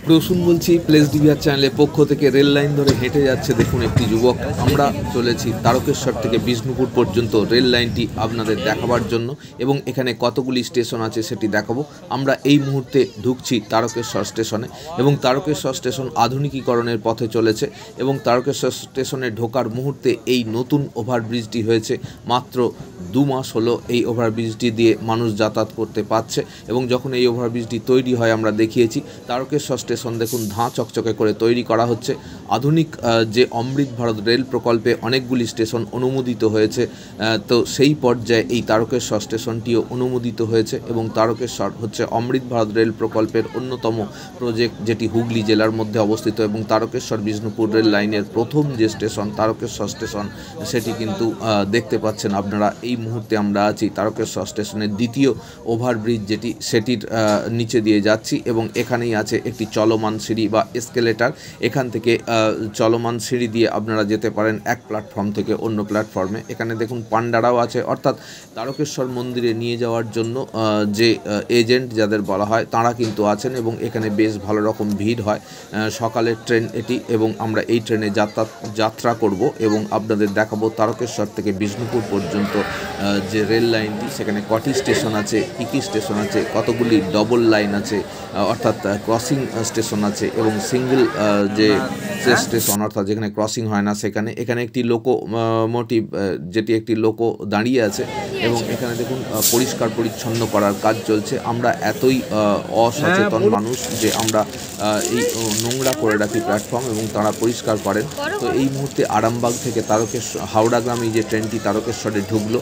প্রসূন বলছি, place DVR চ্যানেলের পক্ষ থেকে। রেল লাইন ধরে হেঁটে যাচ্ছে দেখুন একটি যুবক। আমরা চলেছি তারকেশ্বর থেকে বিষ্ণুপুর পর্যন্ত রেল লাইনটি আপনাদের দেখাবার জন্য এবং এখানে কতগুলি স্টেশন আছে সেটি দেখাবো। আমরা এই মুহূর্তে ঢুকছি তারকেশ্বর স্টেশনে এবং তারকেশ্বর স্টেশন আধুনিকীকরণের পথে চলেছে এবং তারকেশ্বর স্টেশনে ঢোকার মুহূর্তে এই নতুন ওভারব্রিজটি হয়েছে। মাত্র 2 মাস হলো এই ওভারব্রিজটি দিয়ে মানুষ যাতায়াত করতে পারছে এবং যখন এই ওভারব্রিজটি তৈরি হয় আমরা দেখিয়েছি। তারকেশ্বর স্টেশন দেখুন ধাঁ চকচকে করে তৈরি করা হচ্ছে। আধুনিক যে অমৃত ভারত রেল প্রকল্পে অনেকগুলি স্টেশন অনুমোদিত হয়েছে, তো সেই পর্যায়ে এই তারকেশ্বর স্টেশনটিও অনুমোদিত হয়েছে এবং তারকেশ্বর হচ্ছে অমৃত ভারত রেল প্রকল্পের অন্যতম প্রজেক্ট, যেটি হুগলি জেলার মধ্যে অবস্থিত এবং তারকেশ্বর বিষ্ণুপুর রেল লাইনের প্রথম যে স্টেশন তারকেশ্বর স্টেশন, সেটি কিন্তু দেখতে পাচ্ছেন আপনারা। এই মুহূর্তে আমরা আছি তারকেশ্বর স্টেশনের দ্বিতীয় ওভারব্রিজ যেটি, সেটির নিচে দিয়ে যাচ্ছি এবং এখানেই আছে একটি চলমান সিঁড়ি বা এসকেলেটার। এখান থেকে চলমান সিঁড়ি দিয়ে আপনারা যেতে পারেন এক প্ল্যাটফর্ম থেকে অন্য প্ল্যাটফর্মে। এখানে দেখুন পান্ডারাও আছে, অর্থাৎ তারকেশ্বর মন্দিরে নিয়ে যাওয়ার জন্য যে এজেন্ট যাদের বলা হয় তারা কিন্তু আছেন এবং এখানে বেশ ভালো রকম ভিড় হয়। সকালের ট্রেন এটি এবং আমরা এই ট্রেনে যাত্রা করব এবং আপনাদের দেখাবো তারকেশ্বর থেকে বিষ্ণুপুর পর্যন্ত যে রেল লাইনটি, সেখানে কটি স্টেশন আছে, কী কী স্টেশন আছে, কতগুলি ডবল লাইন আছে অর্থাৎ ক্রসিং স্টেশন আছে এবং সিঙ্গেল যে স্টেশন অর্থাৎ যেখানে ক্রসিং হয় না সেখানে। এখানে একটি লোকোমোটিভ যেটি একটি লোকো দাঁড়িয়ে আছে এবং এখানে দেখুন পরিষ্কার পরিচ্ছন্ন করার কাজ চলছে। আমরা এতই অসচেতন মানুষ যে আমরা এই নোংরা করে রাখি প্ল্যাটফর্ম এবং তারা পরিষ্কার করেন। তো এই মুহূর্তে আরামবাগ থেকে হাওড়াগামী যে ট্রেনটি তারকেশ্বরে ঢুকলো,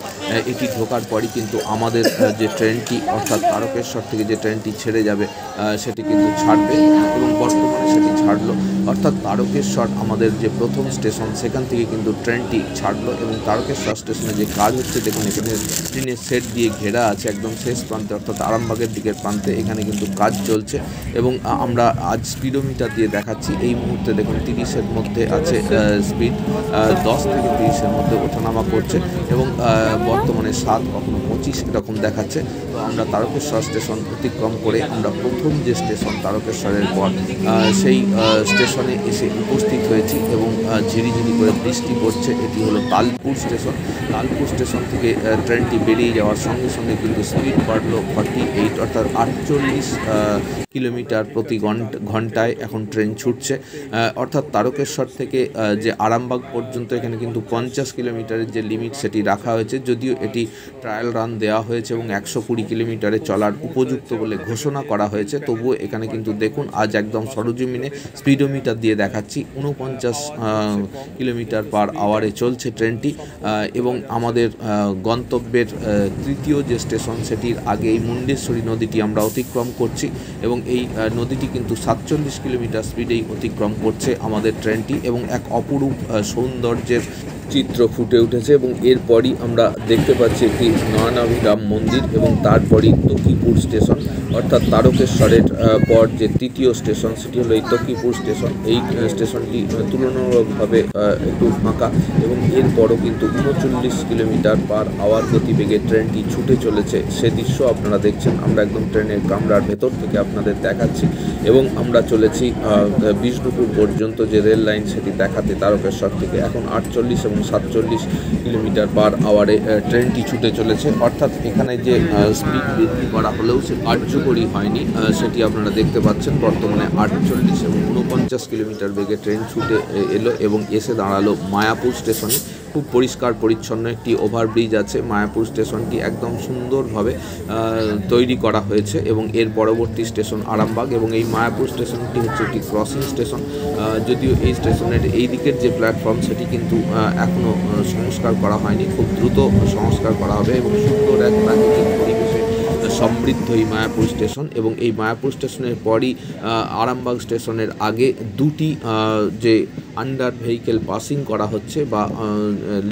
এটি ঢোকার পরই কিন্তু আমাদের যে ট্রেনটি অর্থাৎ তারকেশ্বর থেকে যে ট্রেনটি ছেড়ে যাবে সেটি কিন্তু ছাড়বে এবং বর্তমানে সেটি ছাড়লো। অর্থাৎ তারকেশ্বর আমাদের যে প্রথম স্টেশন সেখান থেকে কিন্তু ট্রেনটি ছাড়লো এবং তারকেশ্বর স্টেশনে যে কাজ হচ্ছে দেখুন, এখানে ট্রেনের সেট দিয়ে ঘেরা আছে একদম শেষ প্রান্তে অর্থাৎ আরামবাগের দিকের প্রান্তে। এখানে কিন্তু কাজ চলছে এবং আমরা আজ স্পিডোমিটার দিয়ে দেখাচ্ছি। এই মুহূর্তে দেখুন 30-এর মধ্যে আছে স্পিড, 10 থেকে 30-এর মধ্যে ওঠানামা করছে এবং বর্তমানে 7 কখনো 25 এরকম দেখাচ্ছে। তো আমরা তারকেশ্বর স্টেশন অতিক্রম করে আমরা প্রথম যে স্টেশন তারকেশ্বরের পর সেই স্টেশনে এসে উপস্থিত হয়েছি এবং ঝিরিঝিরি করে বৃষ্টি পড়ছে। এটি হলো তালপুর স্টেশন। তালপুর স্টেশন থেকে ট্রেনটি বেরিয়ে যাওয়ার সঙ্গে সঙ্গে কিন্তু স্পিড বাড়লো 48 অর্থাৎ 48 কিলোমিটার প্রতি ঘন্টায় এখন ট্রেন ছুটছে। অর্থাৎ তারকেশ্বর থেকে যে আরামবাগ পর্যন্ত এখানে কিন্তু 50 কিলোমিটারের যে লিমিট সেটি রাখা হয়েছে, যদিও এটি ট্রায়াল রান দেওয়া হয়েছে এবং 120 কিলোমিটারে চলার উপযুক্ত বলে ঘোষণা করা হয়েছে। তবুও এখানে কিন্তু দেখুন আজ একদম সরজমিনে স্পিডোমিটার দিয়ে দেখাচ্ছি 49 কিলোমিটার পার আওয়ারে চলছে ট্রেনটি এবং আমাদের গন্তব্যের তৃতীয় যে স্টেশন সেটির আগে এই মুন্ডেশ্বরী নদীটি আমরা অতিক্রম করছি এবং এই নদীটি কিন্তু 47 কিলোমিটার স্পিডেই অতিক্রম করছে আমাদের ট্রেনটি এবং এক অপরূপ সৌন্দর্যের চিত্র ফুটে উঠেছে এবং এরপরই আমরা দেখতে পাচ্ছি একটি নয়নাভিরাম মন্দির এবং তারপরই তকিপুর স্টেশন অর্থাৎ তারকেশ্বরের পর যে তৃতীয় স্টেশন সেটি হলো এই তকিপুর স্টেশন। এই স্টেশনটি তুলনামূলকভাবে একটু ফাঁকা এবং এরপরও কিন্তু 39 কিলোমিটার পার আওয়ার গতিবেগে ট্রেনটি ছুটে চলেছে। সে দৃশ্য আপনারা দেখছেন। আমরা একদম ট্রেনের কামরার ভেতর থেকে আপনাদের দেখাচ্ছি এবং আমরা চলেছি বিষ্ণুপুর পর্যন্ত যে রেল লাইন সেটি দেখাতে তারকেশ্বর থেকে। এখন 48 এবং 47 কিলোমিটার পার আওয়ারে ট্রেনটি ছুটে চলেছে। অর্থাৎ এখানে যে স্পিড বৃদ্ধি করা হলেও সে কার্যকরী হয়নি, সেটি আপনারা দেখতে পাচ্ছেন। বর্তমানে 48 এবং 49 কিলোমিটার বেগে ট্রেন ছুটে এলো এবং এসে দাঁড়ালো মায়াপুর স্টেশনে। খুব পরিষ্কার পরিচ্ছন্ন একটি ওভারব্রিজ আছে। মায়াপুর স্টেশনটি একদম সুন্দরভাবে তৈরি করা হয়েছে এবং এর পরবর্তী স্টেশন আরামবাগ এবং এই মায়াপুর স্টেশনটি হচ্ছে একটি ক্রসিং স্টেশন। যদিও এই স্টেশনের এই দিকের যে প্ল্যাটফর্ম সেটি কিন্তু এখনও সংস্কার করা হয়নি, খুব দ্রুত সংস্কার করা হবে এবং সুন্দর এক প্রাকৃতিক পরিবেশে সমৃদ্ধ এই মায়াপুর স্টেশন এবং এই মায়াপুর স্টেশনের পরই আরামবাগ স্টেশনের আগে দুটি যে আন্ডার ভেহিকেল পাসিং করা হচ্ছে বা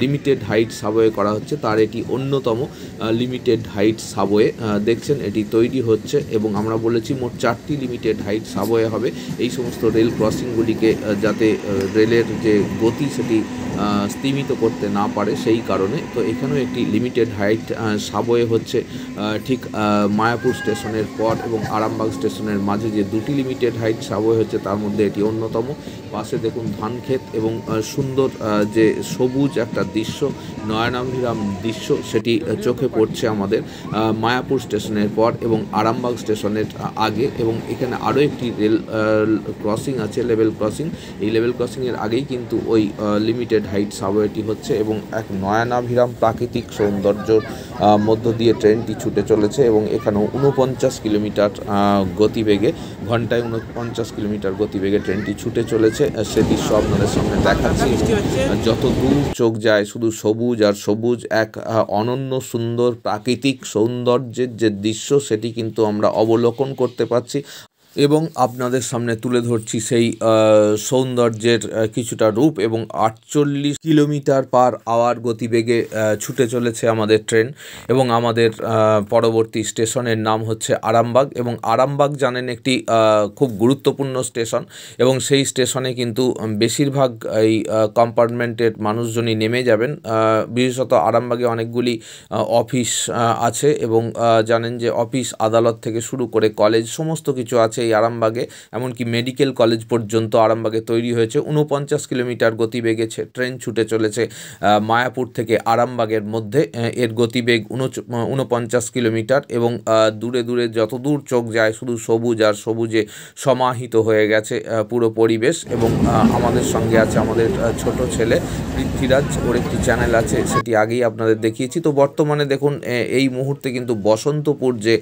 লিমিটেড হাইট সাবওয়ে করা হচ্ছে, তার এটি অন্যতম লিমিটেড হাইট সাবওয়ে। দেখছেন এটি তৈরি হচ্ছে এবং আমরা বলেছি মোট 4টি লিমিটেড হাইট সাবওয়ে হবে এই সমস্ত রেল ক্রসিংগুলিকে, যাতে রেলের যে গতি সেটি স্তিমিত করতে না পারে সেই কারণে। তো এখানেও একটি লিমিটেড হাইট সাবওয়ে হচ্ছে ঠিক মায়াপুর স্টেশনের পর এবং আরামবাগ স্টেশনের মাঝে যে দুটি লিমিটেড হাইট সাবওয়ে হচ্ছে তার মধ্যে এটি অন্যতম। পাশে দেখুন ধান ক্ষেত এবং সুন্দর যে সবুজ একটা দৃশ্য, নয়নাভিরাম দৃশ্য, সেটি চোখে পড়ছে আমাদের মায়াপুর স্টেশনের পর এবং আরামবাগ স্টেশনের আগে। এবং এখানে আরও একটি রেল ক্রসিং আছে, লেভেল ক্রসিং। এই লেভেল ক্রসিংয়ের আগেই কিন্তু ওই লিমিটেড হাইট সাবওয়েটি হচ্ছে এবং এক নয়নাভিরাম প্রাকৃতিক সৌন্দর্যর মধ্য দিয়ে ট্রেনটি ছুটে চলেছে এবং এখানেও 49 কিলোমিটার গতিবেগে, ঘন্টায় 49 কিলোমিটার গতিবেগে ট্রেনটি ছুটে চলেছে। সে দৃশ্য আপনাদের সামনে দেখাচ্ছি। যত দূর চোখ যায় শুধু সবুজ আর সবুজ, এক অনন্য সুন্দর প্রাকৃতিক সৌন্দর্যের যে দৃশ্য সেটি কিন্তু আমরা অবলোকন করতে পারছি এবং আপনাদের সামনে তুলে ধরছি সেই সৌন্দর্যের কিছুটা রূপ। এবং 48 কিলোমিটার পার আওয়ার গতিবেগে ছুটে চলেছে আমাদের ট্রেন এবং আমাদের পরবর্তী স্টেশনের নাম হচ্ছে আরামবাগ। এবং আরামবাগ জানেন একটি খুব গুরুত্বপূর্ণ স্টেশন এবং সেই স্টেশনে কিন্তু বেশিরভাগ এই কম্পার্টমেন্টের মানুষজনই নেমে যাবেন। বিশেষত আরামবাগে অনেকগুলি অফিস আছে এবং জানেন যে অফিস আদালত থেকে শুরু করে কলেজ সমস্ত কিছু আছে এই আরামবাগে, এমনকি মেডিকেল কলেজ পর্যন্ত আরামবাগে তৈরি হয়েছে। 49 কিলোমিটার গতিবেগে ট্রেন ছুটে চলেছে মায়াপুর থেকে আরামবাগের মধ্যে। এর গতিবেগ 49 কিলোমিটার এবং দূরে দূরে যত দূর চোখ যায় শুধু সবুজ আর সবুজে সমাহিত হয়ে গেছে পুরো পরিবেশ। এবং আমাদের সঙ্গে আছে আমাদের ছোট ছেলে পৃথ্বীরাজ, ওর একটি চ্যানেল আছে, সেটি আগেই আপনাদের দেখিয়েছি। তো বর্তমানে দেখুন এই মুহূর্তে কিন্তু বসন্তপুর যে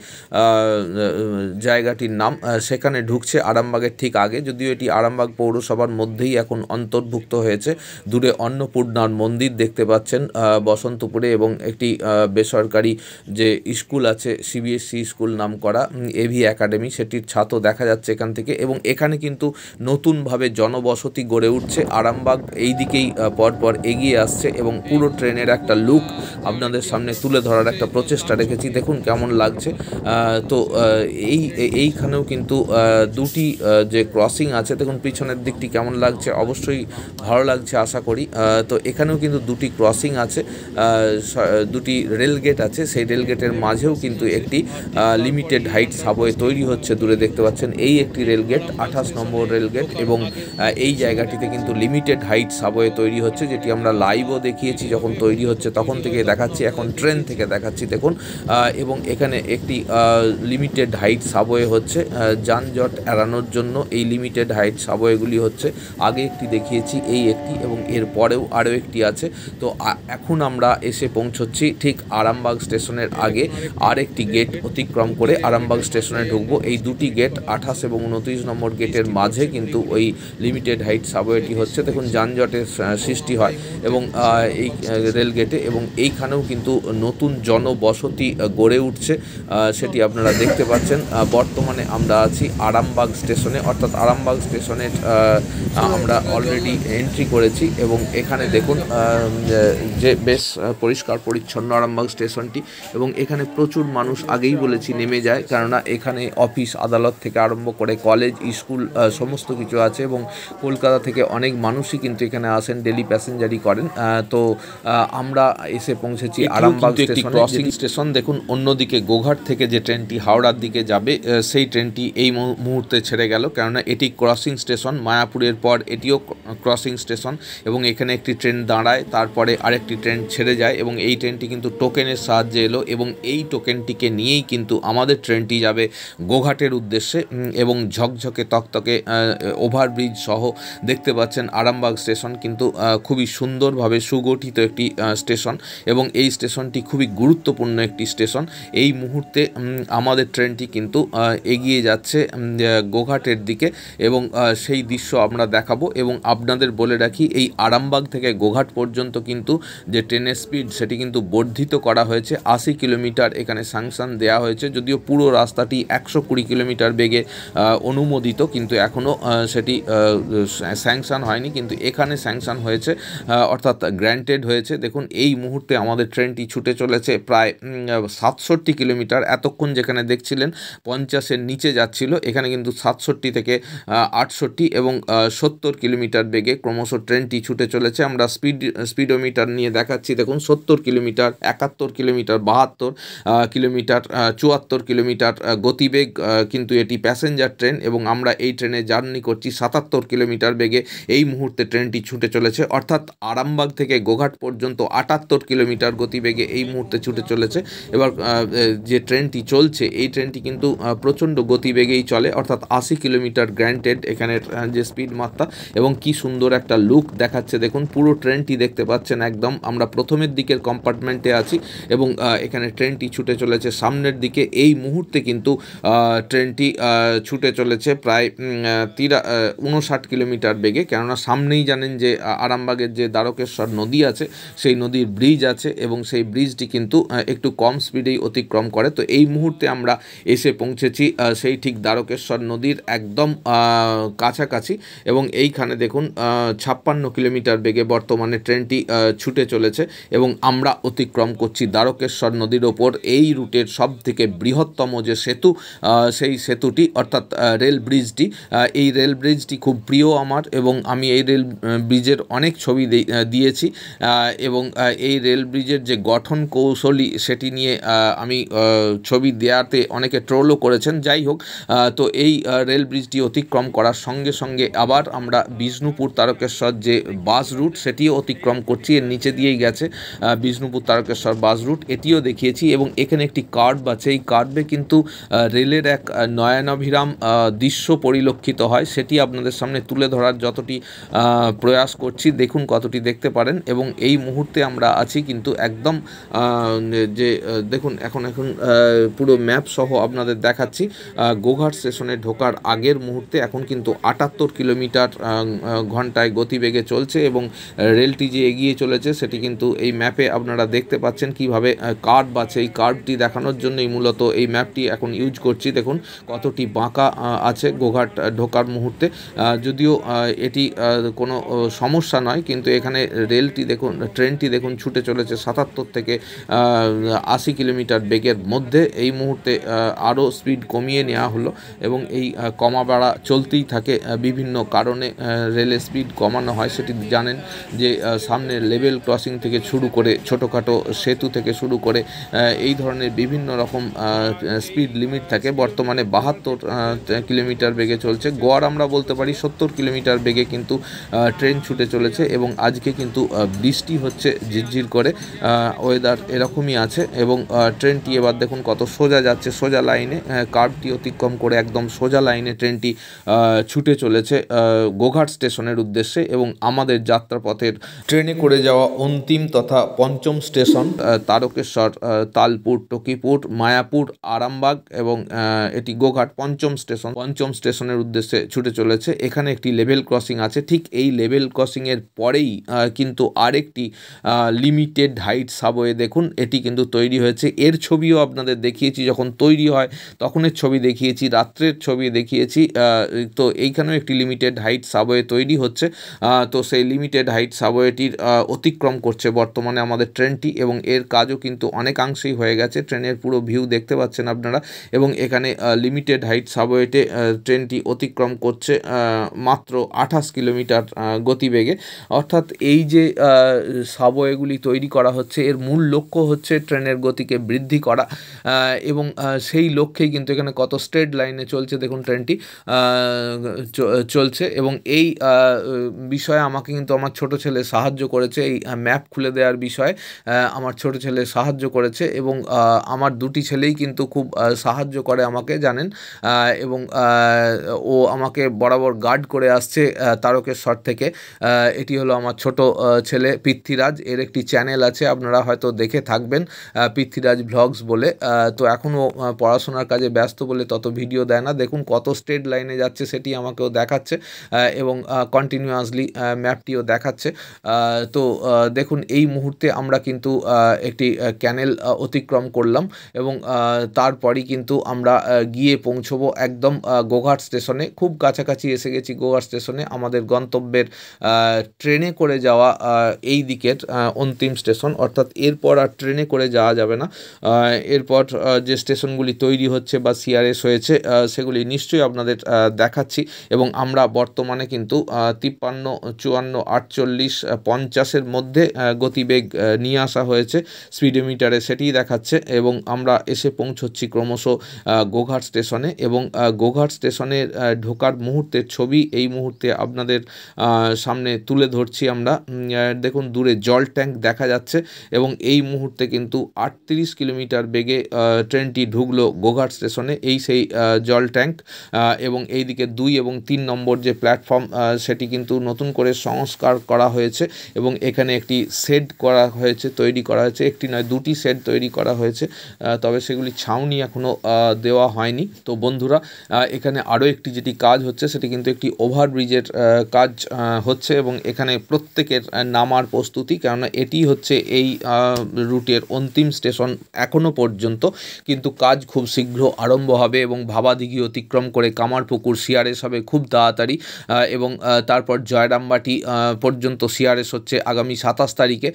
জায়গাটির নাম সেখানে ঢুকছে আরামবাগের ঠিক আগে, যদিও এটি আরামবাগ পৌরসভার মধ্যেই এখন অন্তর্ভুক্ত হয়েছে। দূরে অন্নপূর্ণার মন্দির দেখতে পাচ্ছেন বসন্তপুরে এবং একটি বেসরকারি যে স্কুল আছে সিবিএসসি স্কুল নাম করা এভি একাডেমি, সেটির ছাতও দেখা যাচ্ছে এখান থেকে। এবং এখানে কিন্তু নতুনভাবে জনবসতি গড়ে উঠছে। আরামবাগ এই দিকেই পরপর এগিয়ে আসছে এবং পুরো ট্রেনের একটা লুক আপনাদের সামনে তুলে ধরার একটা প্রচেষ্টা রেখেছি। দেখুন কেমন লাগছে। তো এইখানেও কিন্তু দুটি যে ক্রসিং আছে, দেখুন পিছনের দিকটি কেমন লাগছে, অবশ্যই ভালো লাগছে আশা করি। তো এখানেও কিন্তু দুটি ক্রসিং আছে, দুটি রেলগেট আছে, সেই রেলগেটের মাঝেও কিন্তু একটি লিমিটেড হাইট সাবওয়ে তৈরি হচ্ছে। দূরে দেখতে পাচ্ছেন এই একটি রেলগেট, 28 নম্বর রেলগেট এবং এই জায়গাটিতে কিন্তু লিমিটেড হাইট সাবওয়ে তৈরি হচ্ছে, যেটি আমরা লাইভও দেখিয়েছি যখন তৈরি হচ্ছে তখন থেকে দেখাচ্ছি, এখন ট্রেন থেকে দেখাচ্ছি দেখুন। এবং এখানে একটি লিমিটেড হাইট সাবওয়ে হচ্ছে যানজট এড়ানোর জন্য। এই লিমিটেড হাইট সাবওয়েগুলি হচ্ছে, আগে একটি দেখিয়েছি এই একটি এবং এর পরেও আরও একটি আছে। তো এখন আমরা এসে পৌঁছচ্ছি ঠিক আরামবাগ স্টেশনের আগে, আরেকটি গেট অতিক্রম করে আরামবাগ স্টেশনে ঢুকবো। এই দুটি গেট 28 এবং 29 নম্বর গেটের মাঝে কিন্তু ওই লিমিটেড হাইট সাবওয়েটি হচ্ছে। দেখুন যানজটের সৃষ্টি হয় এবং এই রেল গেটে, এবং এইখানেও কিন্তু নতুন জনবসতি গড়ে উঠছে, সেটি আপনারা দেখতে পাচ্ছেন। বর্তমানে আমরা আছি আরামবাগ স্টেশনে, অর্থাৎ আরামবাগ স্টেশনের আমরা অলরেডি এন্ট্রি করেছি এবং এখানে দেখুন যে বেশ পরিষ্কার পরিচ্ছন্ন আরামবাগ স্টেশনটি এবং এখানে প্রচুর মানুষ আগেই বলেছি নেমে যায়, কেননা এখানে অফিস আদালত থেকে আরম্ভ করে কলেজ স্কুল সমস্ত কিছু আছে এবং কলকাতা থেকে অনেক মানুষই কিন্তু এখানে আসেন, ডেলি প্যাসেঞ্জারি করেন। তো আমরা এসে পৌঁছেছি আরামবাগ ক্রসিং স্টেশন। দেখুন অন্যদিকে গোঘাট থেকে যে ট্রেনটি হাওড়ার দিকে যাবে সেই ট্রেনটি এই মুহূর্তে ছেড়ে গেল, কেননা এটি ক্রসিং স্টেশন। মায়াপুরের পর এটিও ক্রসিং স্টেশন এবং এখানে একটি ট্রেন দাঁড়ায়, তারপরে আরেকটি ট্রেন ছেড়ে যায় এবং এই ট্রেনটি কিন্তু টোকেনের সাহায্যে এলো এবং এই টোকেনটিকে নিয়েই কিন্তু আমাদের ট্রেনটি যাবে গোঘাটের উদ্দেশ্যে। এবং ঝকঝকে তকতকে ওভারব্রিজ সহ দেখতে পাচ্ছেন আরামবাগ স্টেশন কিন্তু খুবই সুন্দরভাবে সুগঠিত একটি স্টেশন এবং এই স্টেশনটি খুবই গুরুত্বপূর্ণ একটি স্টেশন। এই মুহূর্তে আমাদের ট্রেনটি কিন্তু এগিয়ে যাচ্ছে গোঘাটের দিকে এবং সেই দৃশ্য আমরা দেখাবো। এবং আপনাদের বলে রাখি এই আরামবাগ থেকে গোঘাট পর্যন্ত কিন্তু যে ট্রেনের স্পিড সেটি কিন্তু বর্ধিত করা হয়েছে, 80 কিলোমিটার এখানে স্যাংশন দেওয়া হয়েছে। যদিও পুরো রাস্তাটি 120 কিলোমিটার বেগে অনুমোদিত, কিন্তু এখনও সেটি স্যাংশন হয়নি, কিন্তু এখানে স্যাংশন হয়েছে, অর্থাৎ গ্র্যান্টেড হয়েছে। দেখুন এই মুহূর্তে আমাদের ট্রেনটি ছুটে চলেছে প্রায় 67 কিলোমিটার। এতক্ষণ যেখানে দেখছিলেন 50-এর নিচে যাচ্ছিল, ছিল, এখানে কিন্তু 67 থেকে 68 এবং 70 কিলোমিটার বেগে ক্রমশ ট্রেনটি ছুটে চলেছে। আমরা স্পিডোমিটার নিয়ে দেখাচ্ছি, দেখুন 70 কিলোমিটার, 71 কিলোমিটার, 72 কিলোমিটার, 74 কিলোমিটার গতিবেগ, কিন্তু এটি প্যাসেঞ্জার ট্রেন এবং আমরা এই ট্রেনে জার্নি করছি 77 কিলোমিটার বেগে। এই মুহূর্তে ট্রেনটি ছুটে চলেছে, অর্থাৎ আরামবাগ থেকে গোঘাট পর্যন্ত 78 কিলোমিটার গতিবেগে এই মুহূর্তে ছুটে চলেছে। এবার যে ট্রেনটি চলছে এই ট্রেনটি কিন্তু প্রচণ্ড গতিবেগেই চলে, অর্থাৎ 80 কিলোমিটার গ্র্যান্টেড এখানের যে স্পিড মাত্রা, এবং কি সুন্দর একটা লুক দেখাচ্ছে। দেখুন পুরো ট্রেনটি দেখতে পাচ্ছেন, একদম আমরা প্রথমের দিকের কম্পার্টমেন্টে আছি এবং এখানে ট্রেনটি ছুটে চলেছে সামনের দিকে। এই মুহূর্তে কিন্তু ট্রেনটি ছুটে চলেছে প্রায় 59 কিলোমিটার বেগে, কেননা সামনেই জানেন যে আরামবাগের যে দ্বারকেশ্বর নদী আছে, সেই নদীর ব্রিজ আছে এবং সেই ব্রিজটি কিন্তু একটু কম স্পিডেই অতিক্রম করে। তো এই মুহূর্তে আমরা এসে পৌঁছেছি সেই ঠিক দ্বারকেশ্বর নদীর একদম কাছাকাছি এবং এইখানে দেখুন 56 কিলোমিটার বেগে বর্তমানে ট্রেনটি ছুটে চলেছে এবং আমরা অতিক্রম করছি দ্বারকেশ্বর নদীর ওপর এই রুটের সব থেকে বৃহত্তম যে সেতু, সেই সেতুটি অর্থাৎ রেল ব্রিজটি। এই রেল ব্রিজটি খুব প্রিয় আমার এবং আমি এই রেল ব্রিজের অনেক ছবি দিয়েছি এবং এই রেল ব্রিজের যে গঠন কৌশলী সেটি নিয়ে আমি ছবি দেওয়াতে অনেকে ট্রোলও করেছেন। যাই হোক, তো এই রেল ব্রিজটি অতিক্রম করার সঙ্গে সঙ্গে আবার আমরা বিষ্ণুপুর তারকেশ্বর যে বাস রুট সেটিও অতিক্রম করছি। এর নিচে দিয়েই গেছে বিষ্ণুপুর তারকেশ্বর বাস রুট, এটিও দেখিয়েছি এবং এখানে একটি কার্ভ আছে। এই কার্ভে কিন্তু রেলের এক নয়নাভিরাম দৃশ্য পরিলক্ষিত হয়, সেটি আপনাদের সামনে তুলে ধরার যতটি প্রয়াস করছি, দেখুন কতটি দেখতে পারেন। এবং এই মুহূর্তে আমরা আছি কিন্তু একদম যে দেখুন এখন পুরো ম্যাপ সহ আপনাদের দেখাচ্ছি। গোঘাট স্টেশনে ঢোকার আগের মুহূর্তে এখন কিন্তু 78 কিলোমিটার ঘন্টায় গতিবেগে চলছে এবং রেলটি যে এগিয়ে চলেছে সেটি কিন্তু এই ম্যাপে আপনারা দেখতে পাচ্ছেন কিভাবে কার্ভ আছে। এই কার্ভটি দেখানোর জন্যই মূলত এই ম্যাপটি এখন ইউজ করছি। দেখুন কতটি বাঁকা আছে গোঘাট ঢোকার মুহূর্তে, যদিও এটি কোনো সমস্যা নয়, কিন্তু এখানে রেলটি দেখুন, ট্রেনটি দেখুন ছুটে চলেছে 77 থেকে 80 কিলোমিটার বেগের মধ্যে। এই মুহূর্তে আরও স্পিড কমিয়ে নেওয়া হলো এবং এই কমা বাড়া চলতেই থাকে। বিভিন্ন কারণে রেলের স্পিড কমানো হয়, সেটি জানেন যে সামনে লেভেল ক্রসিং থেকে শুরু করে ছোটোখাটো সেতু থেকে শুরু করে এই ধরনের বিভিন্ন রকম স্পিড লিমিট থাকে। বর্তমানে 72 কিলোমিটার বেগে চলছে, গড় আমরা বলতে পারি 70 কিলোমিটার বেগে কিন্তু ট্রেন ছুটে চলেছে এবং আজকে কিন্তু বৃষ্টি হচ্ছে ঝিরঝির করে, ওয়েদার এরকমই আছে এবং ট্রেনটি এবার দেখুন কত সোজা যাচ্ছে, সোজা লাইনে কার্ভটি অতিক্রম করে একদম সোজা লাইনে ট্রেনটি ছুটে চলেছে গোঘাট স্টেশনের উদ্দেশ্যে। এবং আমাদের যাত্রাপথের ট্রেনে করে যাওয়া অন্তিম তথা পঞ্চম স্টেশন তারকেশ্বর, তালপুর, টকিপুর, মায়াপুর, আরামবাগ এবং এটি গোঘাট পঞ্চম স্টেশনের উদ্দেশ্যে ছুটে চলেছে। এখানে একটি লেভেল ক্রসিং আছে, ঠিক এই লেভেল ক্রসিংয়ের পরেই কিন্তু আরেকটি লিমিটেড হাইট সাবওয়ে দেখুন এটি কিন্তু তৈরি হয়েছে। এর ছবিও আপনাদের দেখিয়েছি, যখন তৈরি হয় তখনের ছবি দেখিয়েছি, রাত্রের ছবি দেখিয়েছি। তো এইখানেও একটি লিমিটেড হাইট সাবওয়ে তৈরি হচ্ছে। তো সেই লিমিটেড হাইট সাবওয়েটির অতিক্রম করছে বর্তমানে আমাদের ট্রেনটি এবং এর কাজও কিন্তু অনেকাংশেই হয়ে গেছে। ট্রেনের পুরো ভিউ দেখতে পাচ্ছেন আপনারা এবং এখানে লিমিটেড হাইট সাবওয়েতে ট্রেনটি অতিক্রম করছে মাত্র 28 কিলোমিটার গতিবেগে। অর্থাৎ এই যে সাবওয়েগুলি তৈরি করা হচ্ছে এর মূল লক্ষ্য হচ্ছে ট্রেনের গতিকে বৃদ্ধি করা এবং সেই লক্ষ্যেই কিন্তু এখানে কত স্ট্রেট লাইনে চলছে দেখুন ট্রেনটি চলছে। এবং এই বিষয়ে আমাকে কিন্তু আমার ছোট ছেলে সাহায্য করেছে, এই ম্যাপ খুলে দেওয়ার বিষয়ে আমার ছোট ছেলে সাহায্য করেছে এবং আমার দুটি ছেলেই কিন্তু খুব সাহায্য করে আমাকে, জানেন, এবং ও আমাকে বরাবর গার্ড করে আসছে তারকেশ্বর থেকে। এটি হলো আমার ছোট ছেলে পৃথ্বীরাজ, এর একটি চ্যানেল আছে আপনারা হয়তো দেখে থাকবেন, পৃথ্বীরাজ ভ্লগস বলে। তো এখনও পড়াশোনার কাজে ব্যস্ত বলে তত ভিডিও দেয় না। দেখুন কত স্ট্রেট লাইনে যাচ্ছে সেটি আমাকেও দেখাচ্ছে এবং কন্টিনিউয়াসলি ম্যাপটিও দেখাচ্ছে। তো দেখুন এই মুহূর্তে আমরা কিন্তু একটি ক্যানেল অতিক্রম করলাম এবং তারপরই কিন্তু আমরা গিয়ে পৌঁছবো একদম গোঘাট স্টেশনে। খুব কাছাকাছি এসে গেছি গোঘাট স্টেশনে, আমাদের গন্তব্যের ট্রেনে করে যাওয়া এই দিকের অন্তিম স্টেশন। অর্থাৎ এরপর আর ট্রেনে করে যাওয়া যাবে না, এরপর যে স্টেশনগুলি তৈরি হচ্ছে বা সিআরএস হয়েছে চলছে সেগুলি নিশ্চয়ই আপনাদের দেখাচ্ছি। এবং আমরা বর্তমানে কিন্তু 53, 54, 48, 50-এর মধ্যে গতিবেগ নিয়ে আসা হয়েছে স্পিডোমিটারে, সেটিই দেখাচ্ছে। এবং আমরা এসে পৌঁছচ্ছি ক্রমশ গোঘাট স্টেশনে, এবং গোঘাট স্টেশনে ঢোকার মুহূর্তের ছবি এই মুহূর্তে আপনাদের সামনে তুলে ধরছি আমরা। দেখুন দূরে জল ট্যাঙ্ক দেখা যাচ্ছে, এবং এই মুহূর্তে কিন্তু 38 কিলোমিটার বেগে ট্রেনটি ঢুকলো গোঘাট স্টেশনে, এই সেই জল ট্যাঙ্ক। এবং এই দিকে 2 এবং 3 নম্বর যে প্ল্যাটফর্ম সেটি কিন্তু নতুন করে সংস্কার করা হয়েছে, এবং এখানে একটি শেড করা হয়েছে, তৈরি করা হয়েছে, একটি নয় 2টি শেড তৈরি করা হয়েছে, তবে সেগুলি ছাউনি এখনও দেওয়া হয়নি। তো বন্ধুরা, এখানে আরও একটি যেটি কাজ হচ্ছে সেটি কিন্তু একটি ওভারব্রিজের কাজ হচ্ছে, এবং এখানে প্রত্যেকের নামার প্রস্তুতি, কেননা এটি হচ্ছে এই রুটের অন্তিম স্টেশন এখনও পর্যন্ত। কিন্তু কাজ খুব শীঘ্র আরম্ভ হবে, এবং ভাবাদিঘি অতিক্রম করে কামারপুকুর সিআরএস হবে খুব তাড়াতাড়ি, এবং তারপর জয়রামবাটি পর্যন্ত সিআরএস হচ্ছে আগামী 27 তারিখে।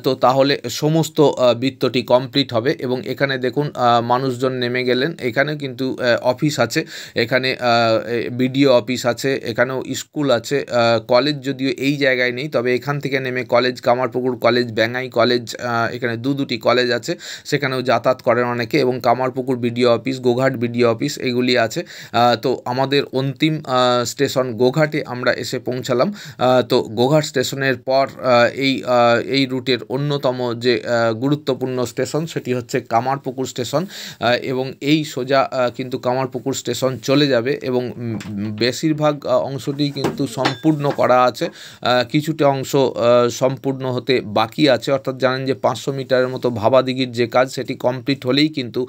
তো তাহলে সমস্ত বৃত্তটি কমপ্লিট হবে। এবং এখানে দেখুন মানুষজন নেমে গেলেন, এখানে কিন্তু অফিস আছে, এখানে বিডিও অফিস আছে, এখানেও স্কুল আছে, কলেজ যদিও এই জায়গায় নেই, তবে এখান থেকে নেমে কলেজ, কামারপুকুর কলেজ, ব্যাঙ্গাই কলেজ, এখানে দুটি কলেজ আছে, সেখানেও যাতায়াত করেন অনেকে। এবং Kamarpukur BDO office, Goghat BDO office এগুলি আছে। তো আমাদের অন্তিম স্টেশন গোঘাটে আমরা এসে পৌঁছালাম। তো গোঘাট স্টেশনের পর এই রুটের অন্যতম যে গুরুত্বপূর্ণ স্টেশন সেটি হচ্ছে কামারপুকুর স্টেশন, এবং এই সোজা কিন্তু কামারপুকুর স্টেশন চলে যাবে, এবং বেশিরভাগ অংশটি কিন্তু সম্পূর্ণ করা আছে, কিছুটা অংশ সম্পূর্ণ হতে বাকি আছে। অর্থাৎ জানেন যে 500 মিটারের মতো ভাবাদিঘির যে কাজ সেটি কমপ্লিট হলেই কিন্তু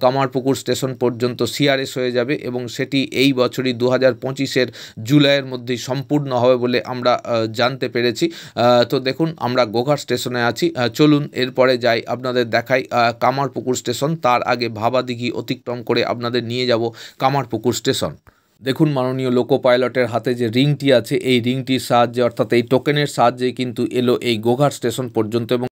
কামারপুকুর স্টেশন পর্যন্ত সিআরএস হয়ে যাবে, এবং সেটি এই বছরই 2025-এর জুলাইয়ের মধ্যেই সম্পূর্ণ হবে বলে আমরা জানতে পেরেছি। তো দেখুন আমরা গোঘাট স্টেশনে আছি, চলুন এরপরে যাই, আপনাদের দেখাই কামারপুকুর স্টেশন। তার আগে ভাবাদিঘি অতিক্রম করে আপনাদের নিয়ে যাব কামারপুকুর স্টেশন। দেখুন মাননীয় লোকো পাইলটের হাতে যে রিংটি আছে, এই রিংটির সাহায্যে অর্থাৎ এই টোকেনের সাহায্যে কিন্তু এলো এই গোঘাট স্টেশন পর্যন্ত, এবং